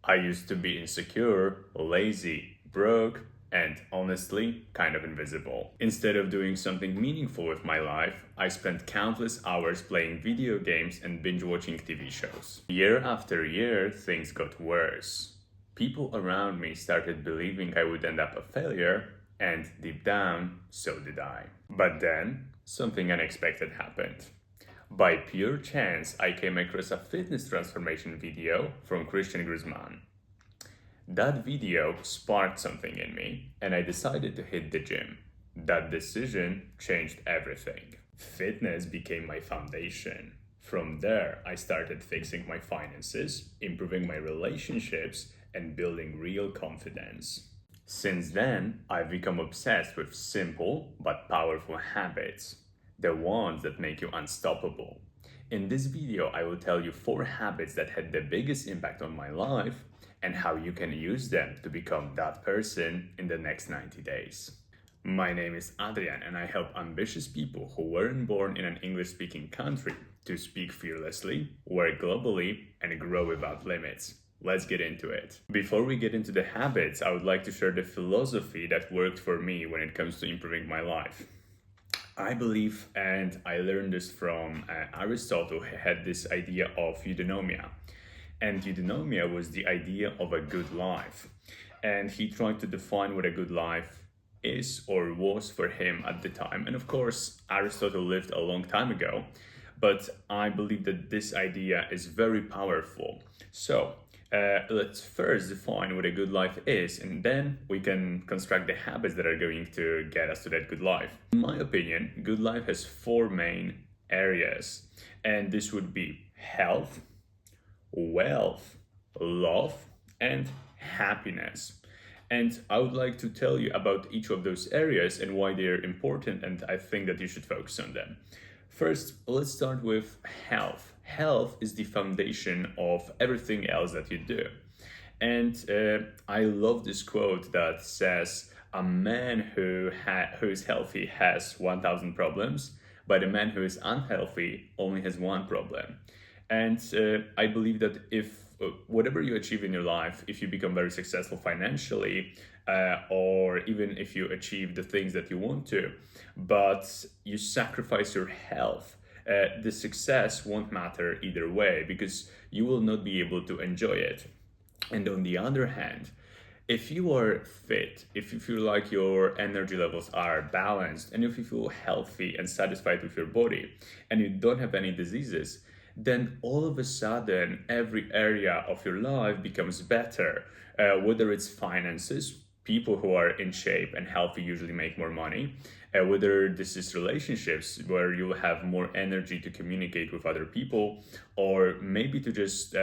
I used to be insecure, lazy, broke, and honestly, kind of invisible. Instead of doing something meaningful with my life, I spent countless hours playing video games and binge watching TV shows. Year after year, things got worse. People around me started believing I would end up a failure, and deep down, so did I. But then, something unexpected happened. By pure chance, I came across a fitness transformation video from Christian Guzman. That video sparked something in me, and I decided to hit the gym. That decision changed everything. Fitness became my foundation. From there, I started fixing my finances, improving my relationships, and building real confidence. Since then, I've become obsessed with simple but powerful habits, the ones that make you unstoppable. In this video, I will tell you 4 habits that had the biggest impact on my life and how you can use them to become that person in the next 90 days. My name is Adrian, and I help ambitious people who weren't born in an English speaking country to speak fearlessly, work globally, and grow without limits. Let's get into it. Before we get into the habits, I would like to share the philosophy that worked for me when it comes to improving my life. I believe, and I learned this from Aristotle, who had this idea of eudaimonia. And eudaimonia was the idea of a good life. And he tried to define what a good life is or was for him at the time. And of course, Aristotle lived a long time ago, but I believe that this idea is very powerful. So, let's first define what a good life is, and then we can construct the habits that are going to get us to that good life. In my opinion, good life has 4 main areas, and this would be health, wealth, love, and happiness. And I would like to tell you about each of those areas and why they're important, and I think that you should focus on them. First, let's start with health. Health is the foundation of everything else that you do. And I love this quote that says, a man who is healthy has 1,000 problems, but a man who is unhealthy only has 1 problem. And I believe that if whatever you achieve in your life, if you become very successful financially, or even if you achieve the things that you want to, but you sacrifice your health, the success won't matter either way because you will not be able to enjoy it. And on the other hand, if you are fit, if you feel like your energy levels are balanced, and if you feel healthy and satisfied with your body, and you don't have any diseases, then all of a sudden every area of your life becomes better. Whether it's finances, people who are in shape and healthy usually make more money. Whether this is relationships where you have more energy to communicate with other people, or maybe to just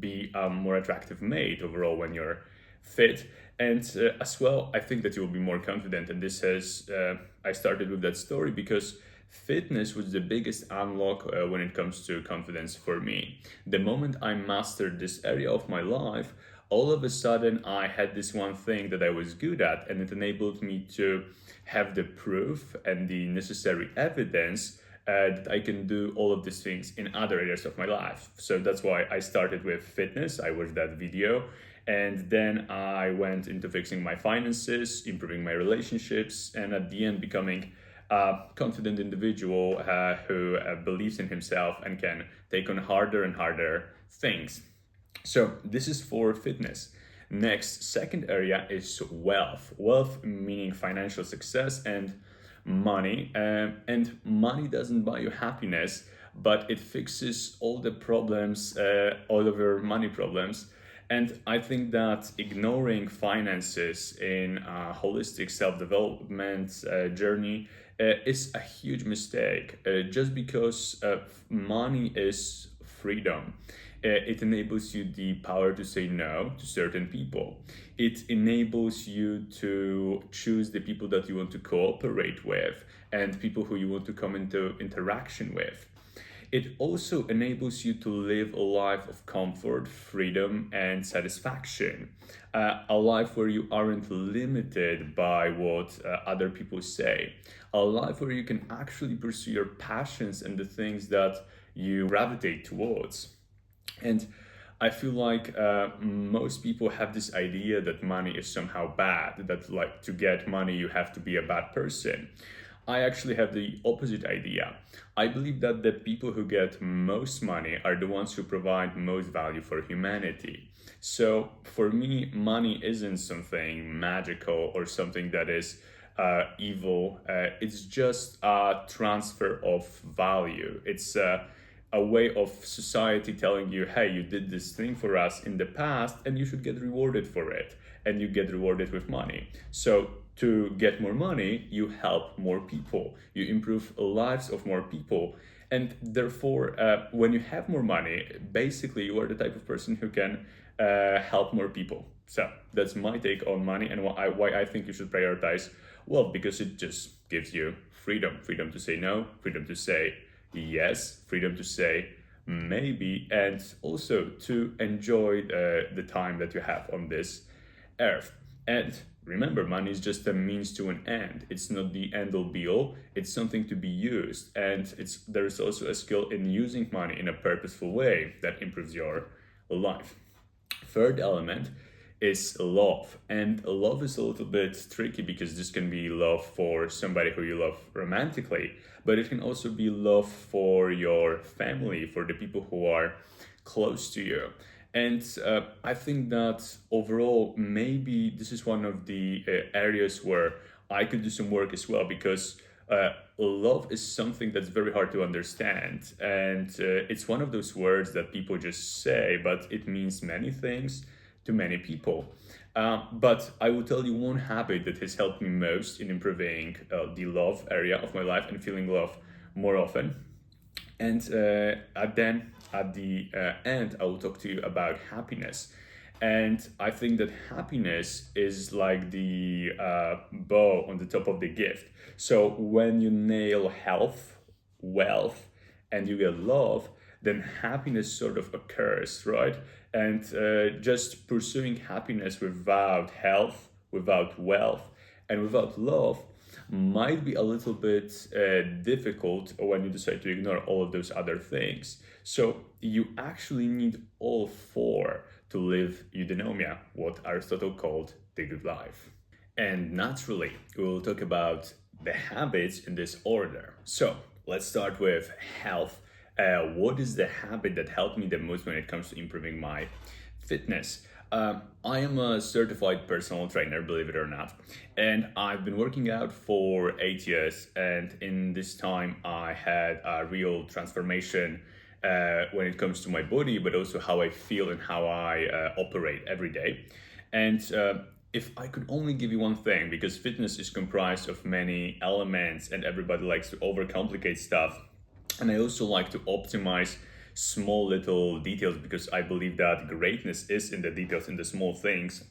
be a more attractive mate overall when you're fit. And as well, I think that you will be more confident. And this has, I started with that story because fitness was the biggest unlock when it comes to confidence for me. The moment I mastered this area of my life, all of a sudden I had this one thing that I was good at, and it enabled me to have the proof and the necessary evidence that I can do all of these things in other areas of my life. So that's why I started with fitness. I watched that video, and then I went into fixing my finances, improving my relationships, and at the end becoming a confident individual who believes in himself and can take on harder and harder things. So this is for fitness. Next, second area is wealth. Wealth meaning financial success and money. And money doesn't buy you happiness, but it fixes all the problems, all of your money problems. And I think that ignoring finances in a holistic self-development journey is a huge mistake. Just because money is freedom. It enables you the power to say no to certain people. It enables you to choose the people that you want to cooperate with and people who you want to come into interaction with. It also enables you to live a life of comfort, freedom, and satisfaction. A life where you aren't limited by what other people say. A life where you can actually pursue your passions and the things that you gravitate towards. And I feel like most people have this idea that money is somehow bad, that like to get money you have to be a bad person. I actually have the opposite idea. I believe that the people who get most money are the ones who provide most value for humanity. So for me, money isn't something magical or something that is evil. It's just a transfer of value. It's a way of society telling you, hey, you did this thing for us in the past and you should get rewarded for it. And you get rewarded with money. So to get more money, you help more people, you improve lives of more people. And therefore, when you have more money, basically you are the type of person who can help more people. So that's my take on money and why I think you should prioritize wealth, because it just gives you freedom to say no, freedom to say yes, freedom to say maybe, and also to enjoy the time that you have on this earth. And remember, money is just a means to an end. It's not the end all be all. It's something to be used. And there's also a skill in using money in a purposeful way that improves your life. Third element is love. And love is a little bit tricky because this can be love for somebody who you love romantically, but it can also be love for your family, for the people who are close to you. And I think that overall, maybe this is one of the areas where I could do some work as well, because love is something that's very hard to understand. And it's one of those words that people just say, but it means many things to many people. But I will tell you one habit that has helped me most in improving the love area of my life and feeling love more often. And then at the end, I will talk to you about happiness. And I think that happiness is like the bow on the top of the gift. So when you nail health, wealth, and you get love, then happiness sort of occurs, right? And just pursuing happiness without health, without wealth, and without love might be a little bit difficult when you decide to ignore all of those other things. So you actually need all four to live eudaimonia, what Aristotle called the good life. And naturally, we'll talk about the habits in this order. So let's start with health. What is the habit that helped me the most when it comes to improving my fitness? I am a certified personal trainer, believe it or not, and I've been working out for 8 years. And in this time, I had a real transformation when it comes to my body, but also how I feel and how I operate every day. And if I could only give you one thing, because fitness is comprised of many elements and everybody likes to overcomplicate stuff, and I also like to optimize small little details because I believe that greatness is in the details, in the small things.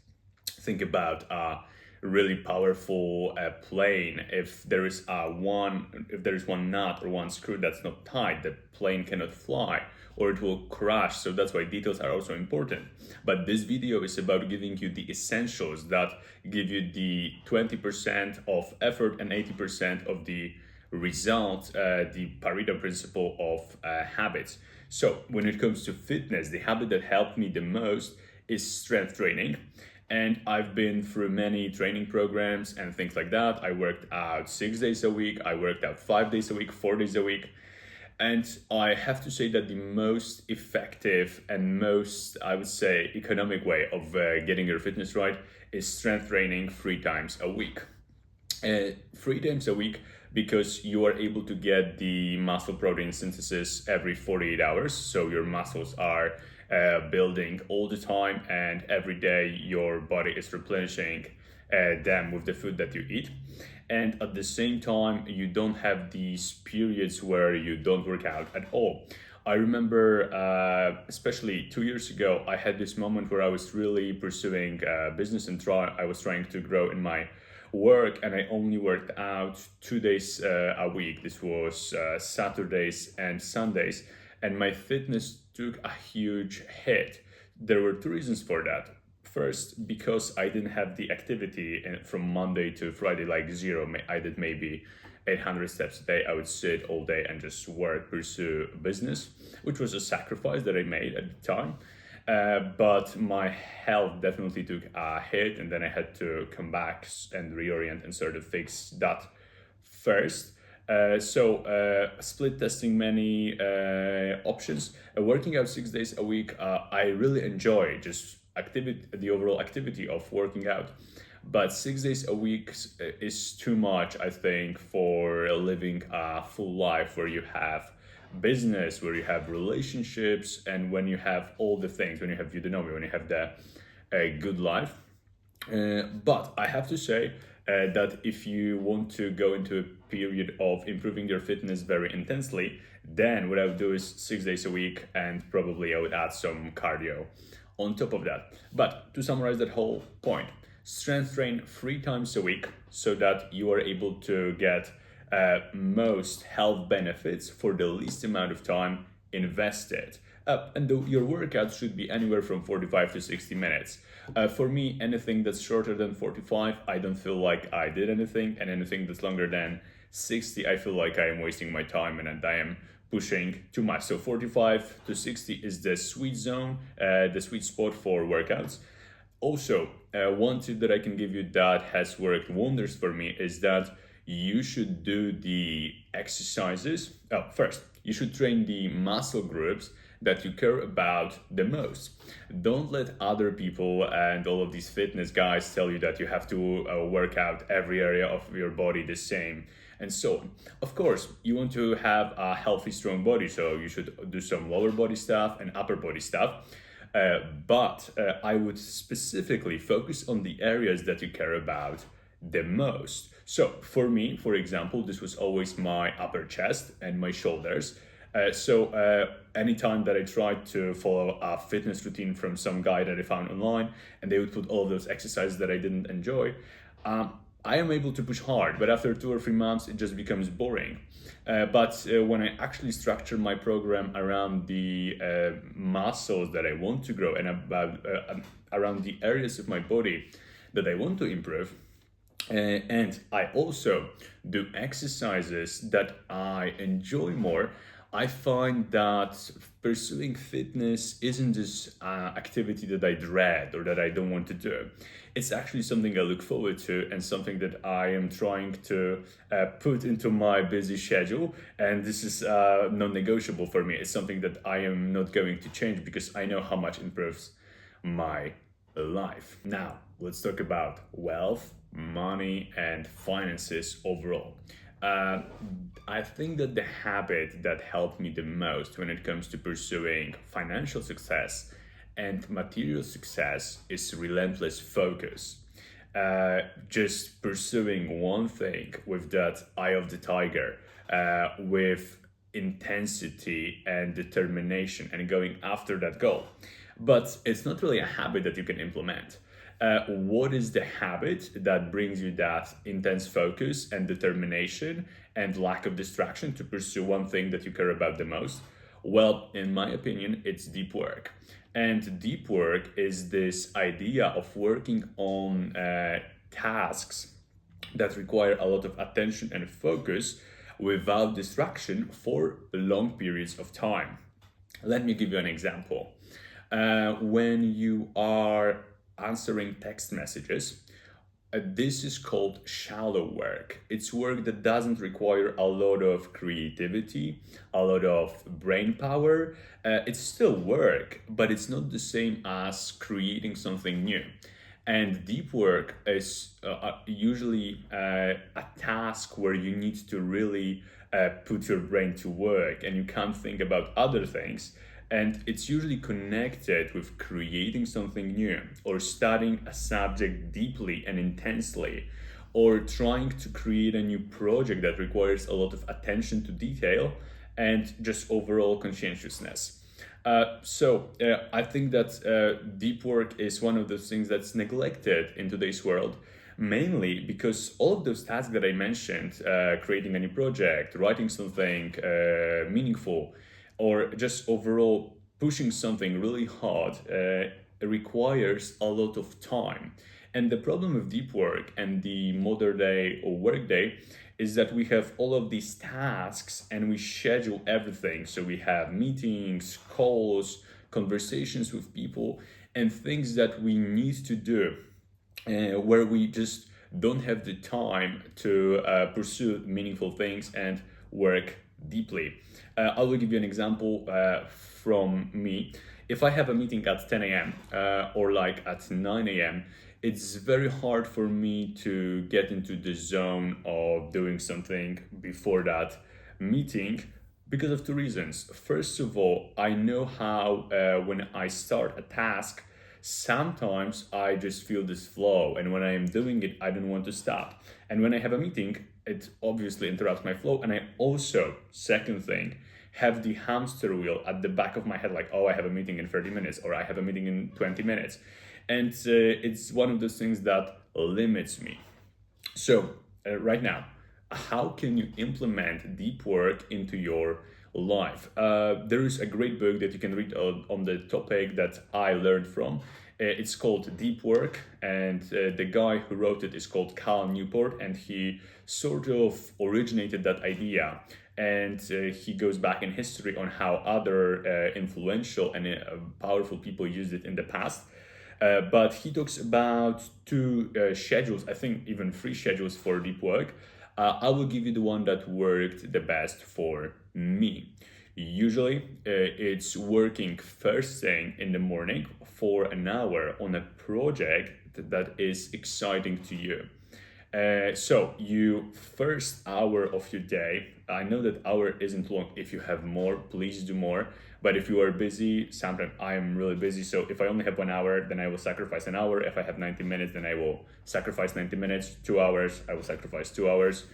Think about a really powerful plane. If there is one nut or one screw that's not tight, the plane cannot fly or it will crash. So that's why details are also important. But this video is about giving you the essentials that give you the 20% of effort and 80% of the result, the Pareto principle of habits. So when it comes to fitness, the habit that helped me the most is strength training. And I've been through many training programs and things like that. I worked out 6 days a week. I worked out 5 days a week, 4 days a week. And I have to say that the most effective and most, I would say, economic way of getting your fitness right is strength training 3 times a week. 3 times a week, because you are able to get the muscle protein synthesis every 48 hours. So your muscles are building all the time, and every day your body is replenishing them with the food that you eat. And at the same time, you don't have these periods where you don't work out at all. I remember, especially 2 years ago, I had this moment where I was really pursuing business and I was trying to grow in my work, and I only worked out 2 days a week. This was Saturdays and Sundays, and my fitness took a huge hit. There were 2 reasons for that. First, because I didn't have the activity from Monday to Friday, like zero. I did maybe 800 steps a day. I would sit all day and just work, pursue business, which was a sacrifice that I made at the time. But my health definitely took a hit, and then I had to come back and reorient and sort of fix that first. Split testing many options, working out 6 days a week. I really enjoy just activity, the overall activity of working out. But 6 days a week is too much, I think, for living a full life where you have business, where you have relationships, and when you have all the things, when you have eudaimonia, when you have the good life. But I have to say that if you want to go into a period of improving your fitness very intensely, then what I would do is 6 days a week, and probably I would add some cardio on top of that. But to summarize that whole point, strength train 3 times a week so that you are able to get most health benefits for the least amount of time invested. Your workout should be anywhere from 45 to 60 minutes. For me, anything that's shorter than 45, I don't feel like I did anything, and anything that's longer than 60, I feel like I am wasting my time and I am pushing too much. So 45 to 60 is the sweet zone, the sweet spot for workouts. Also, one tip that I can give you that has worked wonders for me is that you should do the exercises. First, you should train the muscle groups that you care about the most. Don't let other people and all of these fitness guys tell you that you have to work out every area of your body the same and so on. Of course, you want to have a healthy, strong body, so you should do some lower body stuff and upper body stuff. But I would specifically focus on the areas that you care about the most. So for me, for example, this was always my upper chest and my shoulders. Anytime that I tried to follow a fitness routine from some guy that I found online, and they would put all of those exercises that I didn't enjoy, I am able to push hard, but after 2 or 3 months, it just becomes boring. But when I actually structure my program around the muscles that I want to grow and around the areas of my body that I want to improve, and I also do exercises that I enjoy more, I find that pursuing fitness isn't this activity that I dread or that I don't want to do. It's actually something I look forward to and something that I am trying to put into my busy schedule. And this is non-negotiable for me. It's something that I am not going to change because I know how much it improves my life. Now, let's talk about wealth, money, and finances overall. I think that the habit that helped me the most when it comes to pursuing financial success and material success is relentless focus. Just pursuing one thing with that eye of the tiger, with intensity and determination, and going after that goal. But it's not really a habit that you can implement. What is the habit that brings you that intense focus and determination and lack of distraction to pursue one thing that you care about the most? Well, in my opinion, it's deep work. And deep work is this idea of working on tasks that require a lot of attention and focus without distraction for long periods of time. Let me give you an example. When you are answering text messages, this is called shallow work. It's work that doesn't require a lot of creativity, a lot of brain power. It's still work, but it's not the same as creating something new. And deep work is usually a task where you need to really put your brain to work and you can't think about other things. And it's usually connected with creating something new or studying a subject deeply and intensely or trying to create a new project that requires a lot of attention to detail and just overall conscientiousness. I think that deep work is one of those things that's neglected in today's world, mainly because all of those tasks that I mentioned, creating a new project, writing something meaningful, or just overall pushing something really hard requires a lot of time. And the problem with deep work and the modern day or work day is that we have all of these tasks and we schedule everything. So we have meetings, calls, conversations with people, and things that we need to do where we just don't have the time to pursue meaningful things and work deeply. I will give you an example from me. If I have a meeting at 10 a.m. Or like at 9 a.m., it's very hard for me to get into the zone of doing something before that meeting because of two reasons. First of all, I know how when I start a task, sometimes I just feel this flow, and when I am doing it, I don't want to stop. And when I have a meeting, it obviously interrupts my flow. And I also, second thing, have the hamster wheel at the back of my head, like, oh, I have a meeting in 30 minutes, or I have a meeting in 20 minutes. And it's one of those things that limits me. So, right now, how can you implement deep work into your life? There is a great book that you can read on the topic that I learned from. It's called Deep Work, and the guy who wrote it is called Cal Newport, and he sort of originated that idea. And he goes back in history on how other influential and powerful people used it in the past. But he talks about two schedules, I think even three schedules for deep work. I will give you the one that worked the best for me. Usually, it's working first thing in the morning for an hour on a project that is exciting to you. So you first hour of your day, I know that hour isn't long. If you have more, please do more. But if you are busy, sometimes I am really busy. So if I only have 1 hour, then I will sacrifice an hour. If I have 90 minutes, then I will sacrifice 90 minutes. 2 hours, I will sacrifice 2 hours.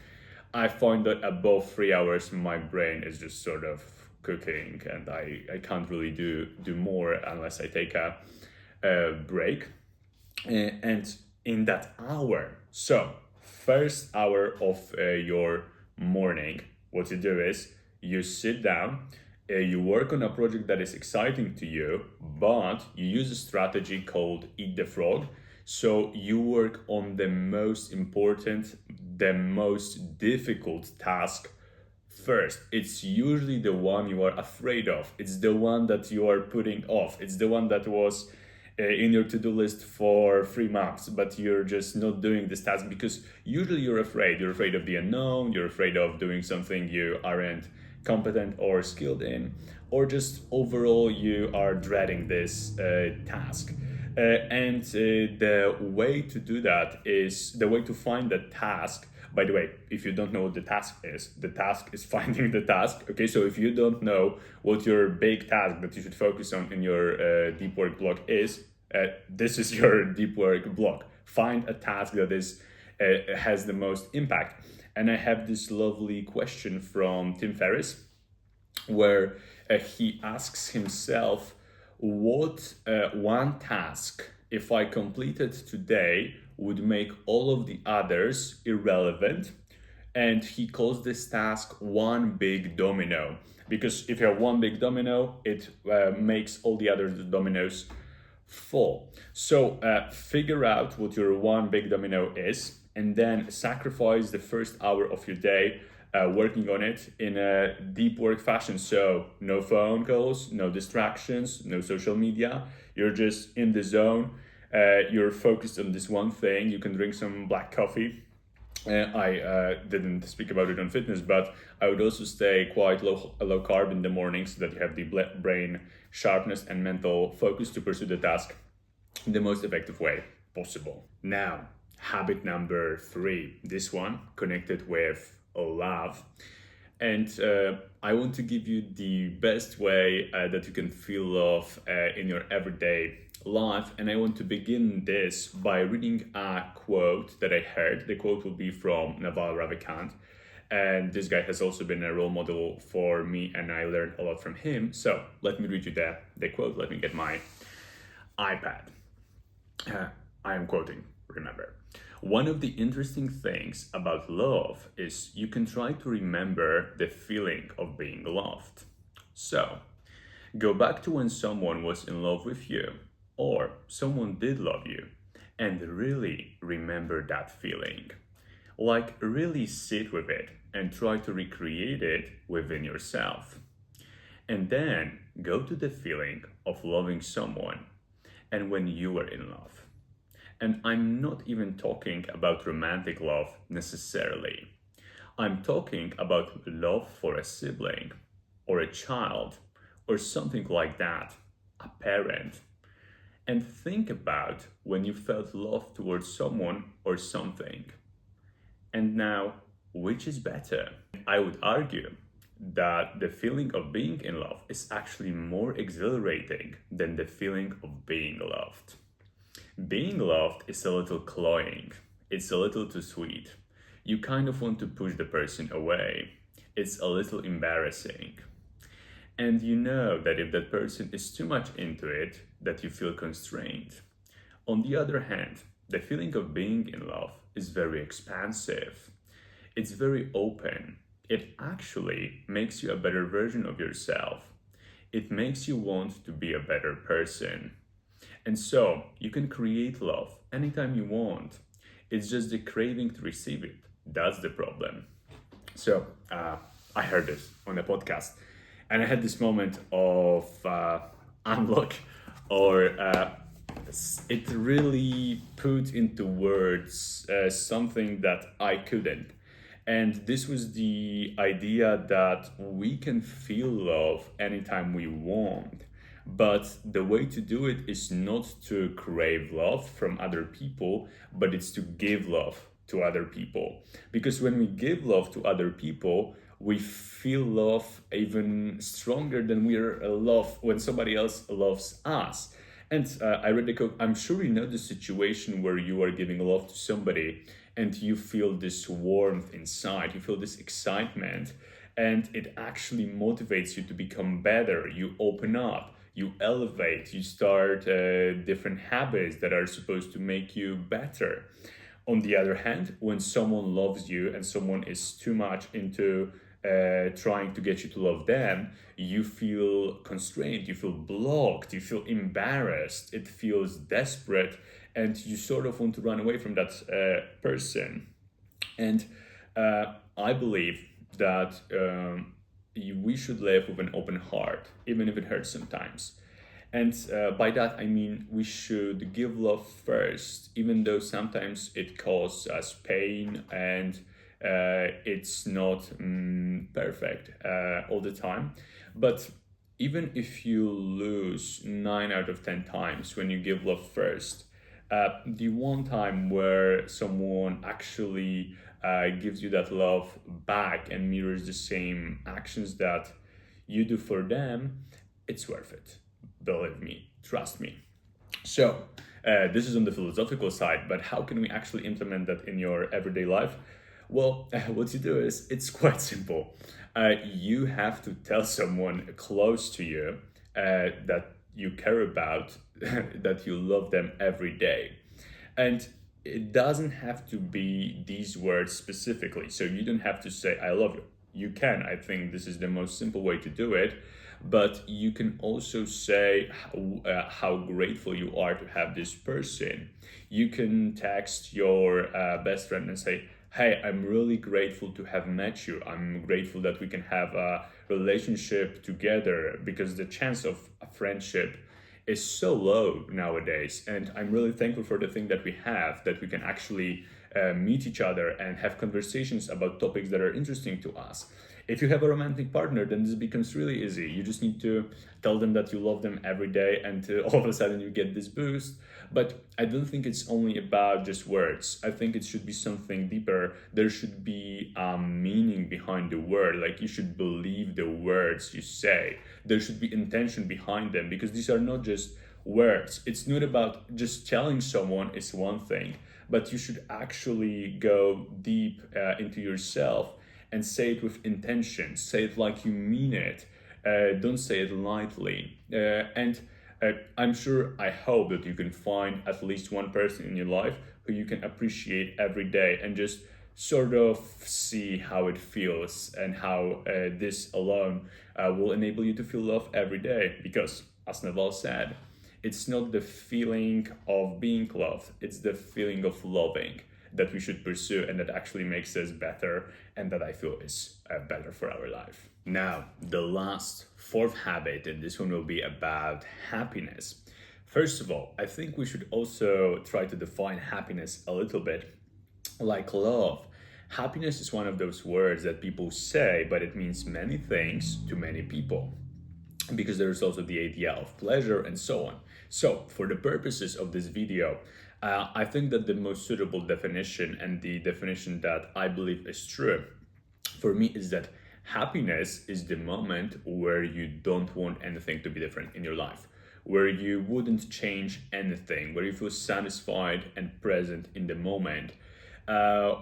I find that above 3 hours, my brain is just sort of cooking, and I can't really do more unless I take a break. And in that hour, so first hour of your morning, what you do is you sit down, you work on a project that is exciting to you, but you use a strategy called Eat the Frog. So you work on the most important, the most difficult task first. It's usually the one you are afraid of. It's the one that you are putting off. It's the one that was in your to-do list for 3 months, but you're just not doing this task because usually you're afraid. You're afraid of the unknown. You're afraid of doing something you aren't competent or skilled in, or just overall you are dreading this task. And the way to do that is, the way to find the task. By the way, if you don't know what the task is finding the task. Okay, so if you don't know what your big task that you should focus on in your deep work block is, this is your deep work block. Find a task that is has the most impact. And I have this lovely question from Tim Ferriss, where he asks himself, what one task, if I completed today, would make all of the others irrelevant? And he calls this task one big domino, because if you have one big domino, it makes all the other dominoes fall. So figure out what your one big domino is, and then sacrifice the first hour of your day working on it in a deep work fashion. So no phone calls, no distractions, no social media. You're just in the zone. You're focused on this one thing. You can drink some black coffee. I didn't speak about it on fitness, but I would also stay quite low carb in the morning so that you have the brain sharpness and mental focus to pursue the task in the most effective way possible. Now, habit number 3, this one connected with love. And I want to give you the best way that you can feel love in your everyday life. And I want to begin this by reading a quote that I heard. The quote will be from Naval Ravikant. And this guy has also been a role model for me, and I learned a lot from him. So let me read you the quote. Let me get my iPad. I am quoting, remember. One of the interesting things about love is you can try to remember the feeling of being loved. So, go back to when someone was in love with you, or someone did love you, and really remember that feeling. Like, really sit with it and try to recreate it within yourself. And then go to the feeling of loving someone and when you are in love. And I'm not even talking about romantic love necessarily. I'm talking about love for a sibling or a child or something like that, a parent. And think about when you felt love towards someone or something. And now, which is better? I would argue that the feeling of being in love is actually more exhilarating than the feeling of being loved. Being loved is a little cloying, it's a little too sweet. You kind of want to push the person away. It's a little embarrassing. And you know that if that person is too much into it, that you feel constrained. On the other hand, the feeling of being in love is very expansive. It's very open. It actually makes you a better version of yourself. It makes you want to be a better person. And so you can create love anytime you want. It's just the craving to receive it. That's the problem. So I heard this on a podcast, and I had this moment of unlock, or it really put into words something that I couldn't. And this was the idea that we can feel love anytime we want. But the way to do it is not to crave love from other people, but it's to give love to other people. Because when we give love to other people, we feel love even stronger than we are loved when somebody else loves us. And I read the quote, I'm sure you know the situation where you are giving love to somebody and you feel this warmth inside, you feel this excitement, and it actually motivates you to become better. You open up, you elevate, you start different habits that are supposed to make you better. On the other hand, when someone loves you and someone is too much into trying to get you to love them, you feel constrained, you feel blocked, you feel embarrassed, it feels desperate, and you sort of want to run away from that person. And I believe that we should live with an open heart, even if it hurts sometimes. And by that, I mean we should give love first, even though sometimes it causes us pain and it's not perfect all the time. But even if you lose 9 out of 10 times when you give love first, the one time where someone actually gives you that love back and mirrors the same actions that you do for them, it's worth it. Believe me, trust me. So, this is on the philosophical side, but how can we actually implement that in your everyday life? Well, what you do is, it's quite simple. You have to tell someone close to you that you care about, that you love them every day. And it doesn't have to be these words specifically. So you don't have to say, I love you. You can. I think this is the most simple way to do it. But you can also say how grateful you are to have this person. You can text your best friend and say, hey, I'm really grateful to have met you. I'm grateful that we can have a relationship together, because the chance of a friendship is so low nowadays. And I'm really thankful for the thing that we have, that we can actually meet each other and have conversations about topics that are interesting to us. If you have a romantic partner, then this becomes really easy. You just need to tell them that you love them every day, and all of a sudden you get this boost. But I don't think it's only about just words. I think it should be something deeper. There should be a meaning behind the word. Like, you should believe the words you say. There should be intention behind them, because these are not just words. It's not about just telling someone is one thing, but you should actually go deep into yourself and say it with intention. Say it like you mean it. Don't say it lightly. And I'm sure, I hope that you can find at least one person in your life who you can appreciate every day, and just sort of see how it feels, and how this alone will enable you to feel love every day. Because, as Naval said, it's not the feeling of being loved, it's the feeling of loving that we should pursue, and that actually makes us better, and that I feel is better for our life. Now, the last fourth habit, and this one will be about happiness. First of all, I think we should also try to define happiness a little bit like love. Happiness is one of those words that people say, but it means many things to many people because there's also the idea of pleasure and so on. So, for the purposes of this video, I think that the most suitable definition and the definition that I believe is true for me is that happiness is the moment where you don't want anything to be different in your life, where you wouldn't change anything, where you feel satisfied and present in the moment.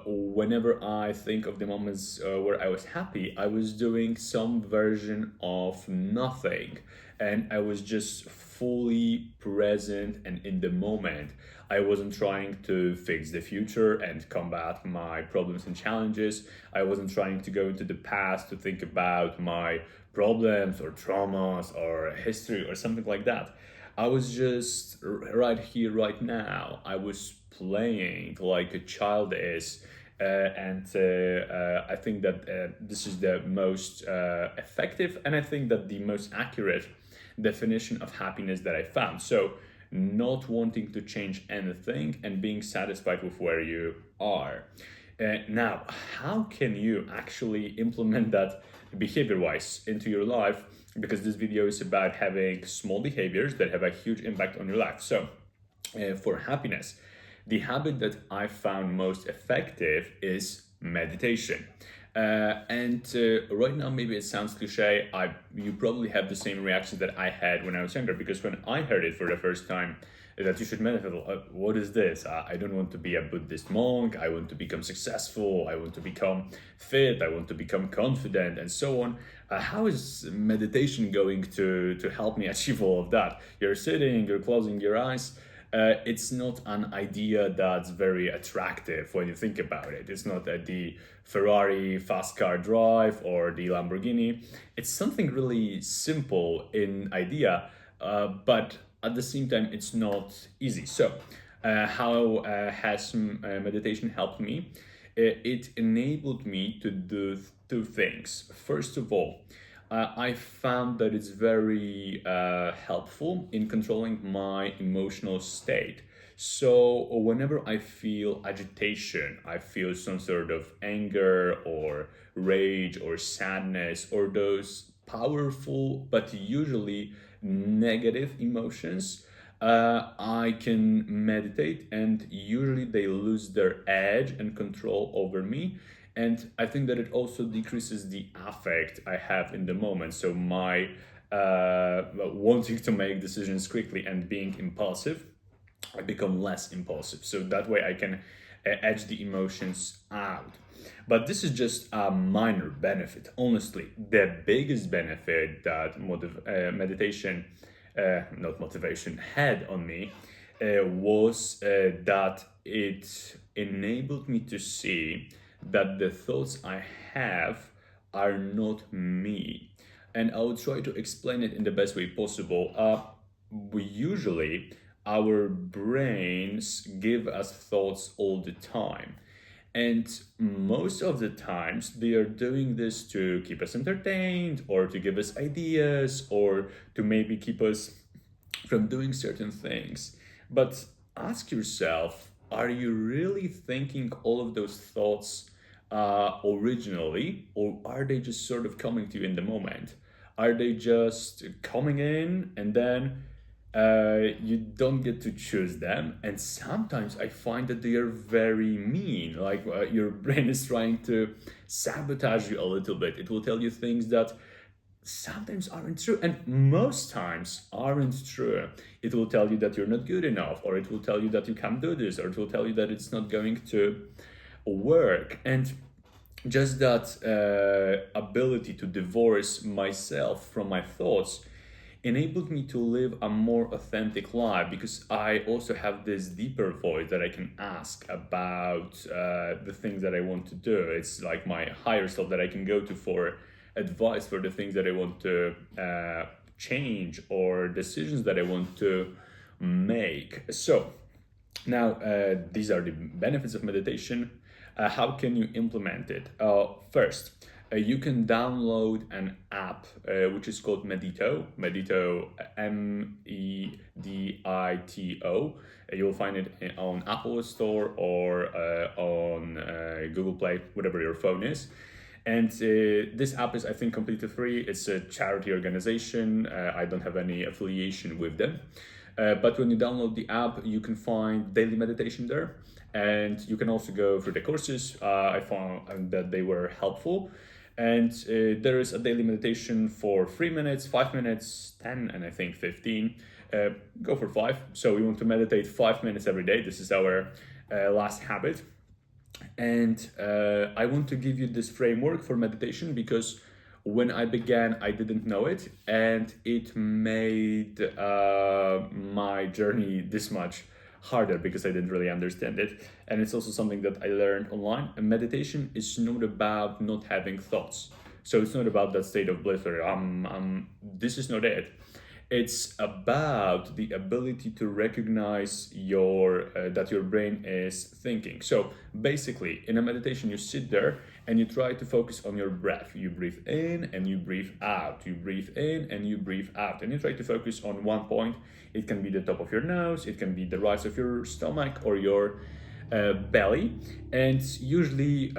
Whenever I think of the moments where I was happy, I was doing some version of nothing and I was just fully present and in the moment. I wasn't trying to fix the future and combat my problems and challenges. I wasn't trying to go into the past to think about my problems or traumas or history or something like that. I was just right here, right now. I was playing like a child is. And I think that this is the most effective and I think that the most accurate definition of happiness that I found. So, not wanting to change anything and being satisfied with where you are. Now, how can you actually implement that behavior wise into your life? Because this video is about having small behaviors that have a huge impact on your life. So, for happiness, the habit that I found most effective is meditation. And right now, maybe it sounds cliche. You probably have the same reaction that I had when I was younger, because when I heard it for the first time, that you should meditate. What is this? I don't want to be a Buddhist monk. I want to become successful. I want to become fit. I want to become confident, and so on. How is meditation going to help me achieve all of that? You're sitting, you're closing your eyes. It's not an idea that's very attractive when you think about it. It's not the Ferrari fast car drive or the Lamborghini. It's something really simple in idea, but at the same time, it's not easy. So, how has meditation helped me? It enabled me to do two things. First of all, I found that it's very helpful in controlling my emotional state. So, whenever I feel agitation, I feel some sort of anger or rage or sadness or those powerful but usually negative emotions, I can meditate and usually they lose their edge and control over me. And I think that it also decreases the affect I have in the moment. So my wanting to make decisions quickly and being impulsive, I become less impulsive. So that way I can edge the emotions out. But this is just a minor benefit. Honestly, the biggest benefit that meditation, not motivation, had on me was that it enabled me to see that the thoughts I have are not me. And I will try to explain it in the best way possible. We usually, our brains give us thoughts all the time. And most of the times, they are doing this to keep us entertained or to give us ideas or to maybe keep us from doing certain things. But ask yourself, are you really thinking all of those thoughts originally, or are they just sort of coming to you in the moment? Are they just coming in and then you don't get to choose them? And sometimes I find that they are very mean, like your brain is trying to sabotage you a little bit. It will tell you things that sometimes aren't true and most times aren't true. It will tell you that you're not good enough, or it will tell you that you can't do this, or it will tell you that it's not going to work. And just that ability to divorce myself from my thoughts enabled me to live a more authentic life, because I also have this deeper voice that I can ask about the things that I want to do. It's like my higher self that I can go to for advice for the things that I want to change or decisions that I want to make. So now these are the benefits of meditation. How can you implement it? First, you can download an app which is called Medito. Medito, Medito. You'll find it on Apple Store or on Google Play, whatever your phone is. And this app is, I think, completely free. It's a charity organization. I don't have any affiliation with them. But when you download the app, you can find daily meditation there. And you can also go through the courses. I found that they were helpful. And there is a daily meditation for 3 minutes, 5 minutes, 10, and I think 15. Go for 5. So we want to meditate 5 minutes every day. This is our last habit. And I want to give you this framework for meditation because when I began, I didn't know it, and it made my journey this much harder because I didn't really understand it. And it's also something that I learned online. And meditation is not about not having thoughts. So it's not about that state of bliss where this is not it. It's about the ability to recognize that your brain is thinking. So basically, in a meditation, you sit there and you try to focus on your breath. You breathe in and you breathe out. You breathe in and you breathe out. And you try to focus on one point. It can be the top of your nose, it can be the rise of your stomach or your belly. And usually,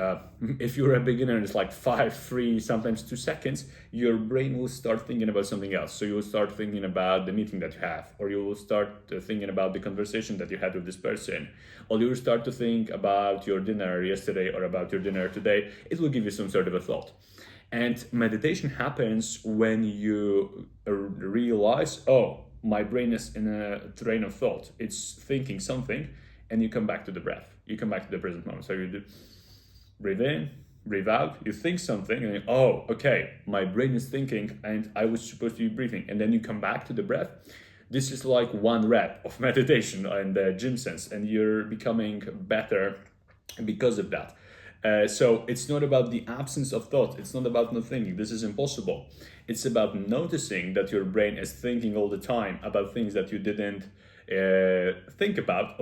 if you're a beginner, it's like 5, 3, sometimes 2 seconds, your brain will start thinking about something else. So you'll start thinking about the meeting that you have, or you will start thinking about the conversation that you had with this person, or you will start to think about your dinner yesterday or about your dinner today. It will give you some sort of a thought. And meditation happens when you realize, oh, my brain is in a train of thought. It's thinking something. And you come back to the breath. You come back to the present moment. So you do breathe in, breathe out. You think something, and okay, my brain is thinking, and I was supposed to be breathing. And then you come back to the breath. This is like 1 rep of meditation in the gym sense, and you're becoming better because of that. So it's not about the absence of thought. It's not about not thinking. This is impossible. It's about noticing that your brain is thinking all the time about things that you didn't think about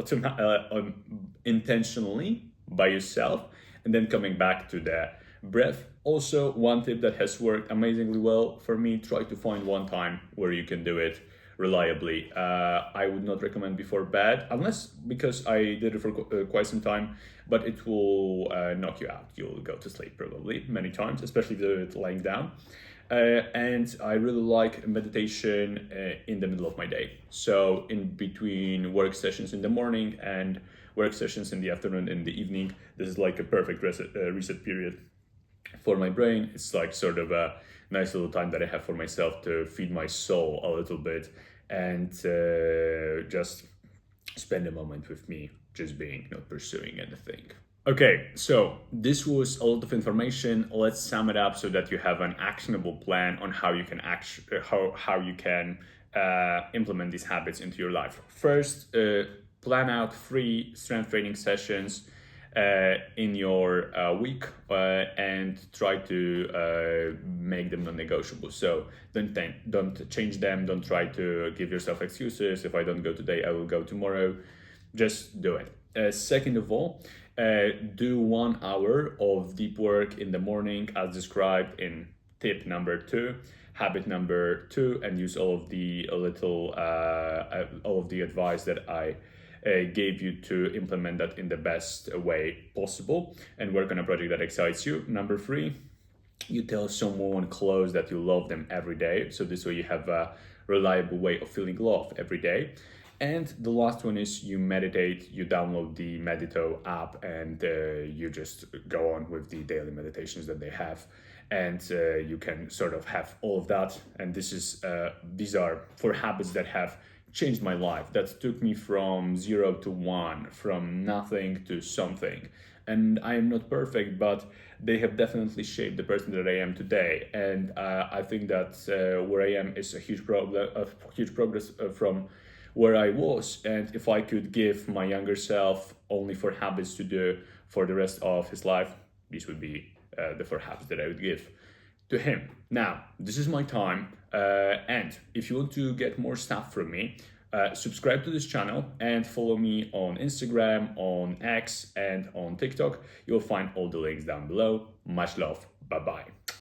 intentionally by yourself, and then coming back to the breath. Also, one tip that has worked amazingly well for me: try to find one time where you can do it reliably. I would not recommend before bed, unless because I did it for quite some time, but it will knock you out. You'll go to sleep probably many times, especially if you do it lying down. And I really like meditation in the middle of my day. So in between work sessions in the morning and work sessions in the afternoon and the evening, this is like a perfect reset period for my brain. It's like sort of a nice little time that I have for myself to feed my soul a little bit and just spend a moment with me, just being, not pursuing anything. Okay, so this was a lot of information. Let's sum it up so that you have an actionable plan on how you can implement these habits into your life. First, plan out 3 strength training sessions in your week and try to make them non-negotiable. So don't change them. Don't try to give yourself excuses. If I don't go today, I will go tomorrow. Just do it. Second of all, do 1 hour of deep work in the morning as described in tip number 2, habit number 2, and use all of the advice that I gave you to implement that in the best way possible and work on a project that excites you. Number 3, you tell someone close that you love them every day. So this way you have a reliable way of feeling love every day. And the last one is you meditate, you download the Medito app, and you just go on with the daily meditations that they have. And you can sort of have all of that. And these are 4 habits that have changed my life. That took me from 0 to 1, from nothing to something. And I am not perfect, but they have definitely shaped the person that I am today. And I think that where I am is a huge progress from where I was. And if I could give my younger self only 4 habits to do for the rest of his life, these would be the 4 habits that I would give to him. Now, this is my time. And if you want to get more stuff from me, subscribe to this channel and follow me on Instagram, on X, and on TikTok. You'll find all the links down below. Much love. Bye bye.